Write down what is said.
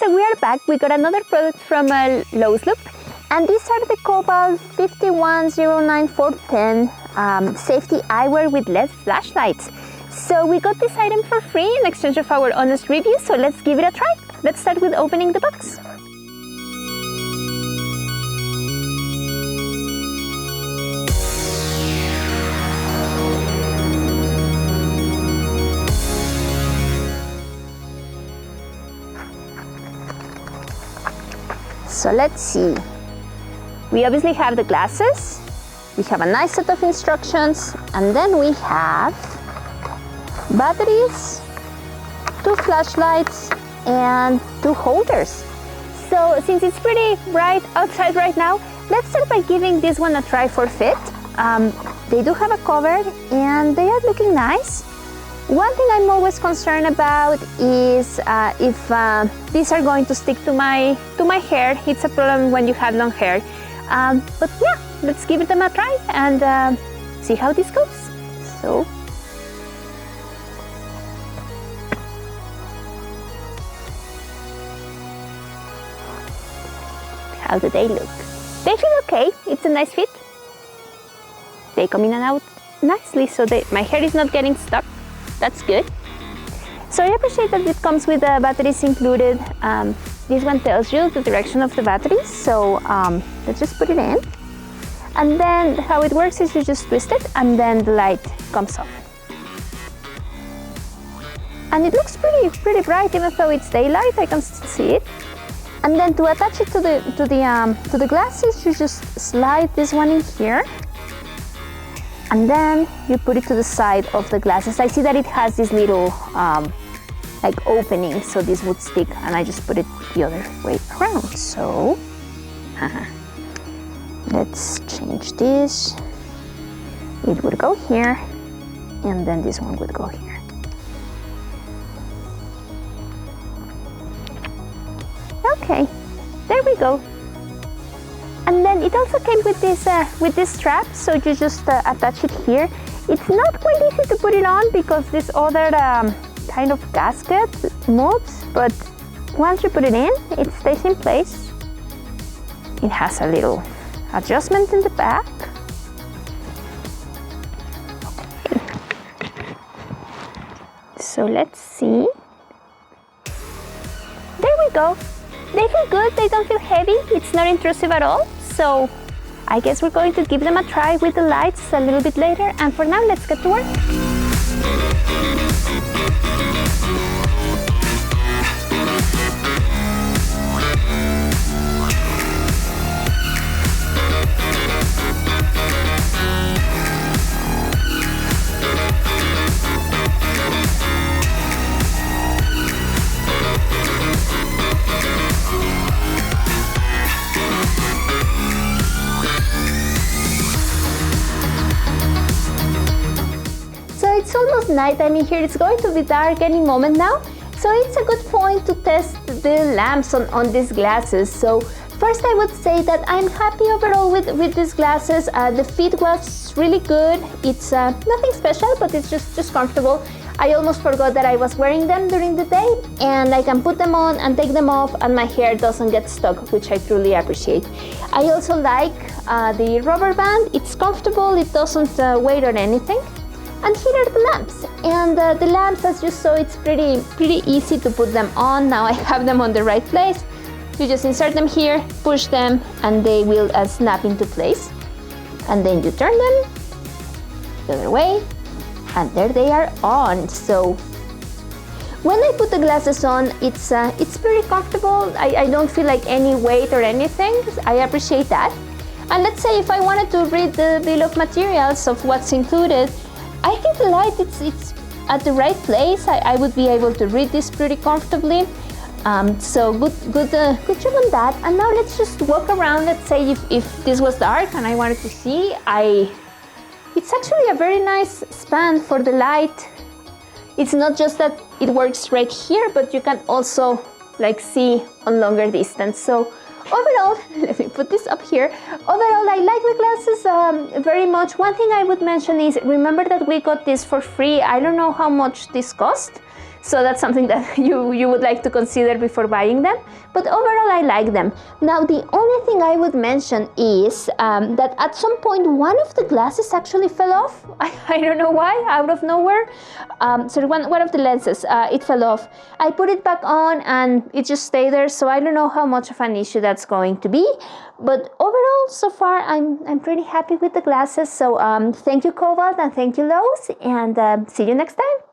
we are back. We got another product from Lowe's, and these are the Kobalt 5109410 safety eyewear with LED flashlights. So we got this item for free in exchange of our honest review, so let's give it a try. Let's start with opening the box. So let's see. We obviously have the glasses, we have a nice set of instructions, and then we have batteries, 2 flashlights, and 2 holders. So since it's pretty bright outside right now, let's start by giving this one a try for fit. They do have a cover and they are looking nice. One thing I'm always concerned about is if these are going to stick to my hair. It's a problem when you have long hair. But yeah, let's give them a try and see how this goes. So, how do they look? They feel okay. It's a nice fit. They come in and out nicely, so my hair is not getting stuck. That's good. So I appreciate that it comes with the batteries included. This one tells you the direction of the batteries, so let's just put it in. And then how it works is you just twist it and then the light comes on. And it looks pretty bright, even though it's daylight, I can still see it. And then to attach it to the glasses, you just slide this one in here. And then you put it to the side of the glasses. I see that it has this little like opening, so this would stick, and I just put it the other way around. So let's change this. It would go here, and then this one would go here. Okay, there we go. And then it also came with this strap, so you just attach it here. It's not quite easy to put it on because this other kind of gasket moves, but once you put it in, it stays in place. It has a little adjustment in the back. Okay. So let's see. There we go. They feel good, they don't feel heavy, it's not intrusive at all. So I guess we're going to give them a try with the lights a little bit later, and for now, let's get to work. It's almost nighttime in here. It's going to be dark any moment now, so it's a good point to test the lamps on these glasses. So first I would say that I'm happy overall with these glasses. The fit was really good. It's nothing special, but it's just comfortable. I almost forgot that I was wearing them during the day, and I can put them on and take them off, and my hair doesn't get stuck, which I truly appreciate. I also like the rubber band. It's comfortable, it doesn't weigh or anything. And here are the lamps, and the lamps, as you saw, it's pretty easy to put them on. Now I have them on the right place. You just insert them here, push them, and they will snap into place. And then you turn them the other way, and there they are on. So when I put the glasses on, it's pretty comfortable. I don't feel like any weight or anything. I appreciate that. And let's say if I wanted to read the bill of materials of what's included, I think the light, it's at the right place. I would be able to read this pretty comfortably. So good job on that. And now let's just walk around. Let's say if this was dark and I wanted to see, it's actually a very nice span for the light. It's not just that it works right here, but you can also like see on longer distance. So overall, let me put this up here. Overall, I like the glasses very much. One thing I would mention is, remember that we got this for free. I don't know how much this cost. So that's something that you would like to consider before buying them. But overall, I like them. Now, the only thing I would mention is that at some point, one of the glasses actually fell off. I don't know why, out of nowhere. Sorry, one of the lenses, it fell off. I put it back on and it just stayed there. So I don't know how much of an issue that's going to be. But overall, so far, I'm pretty happy with the glasses. So thank you, Kobalt, and thank you, Lowe. And see you next time.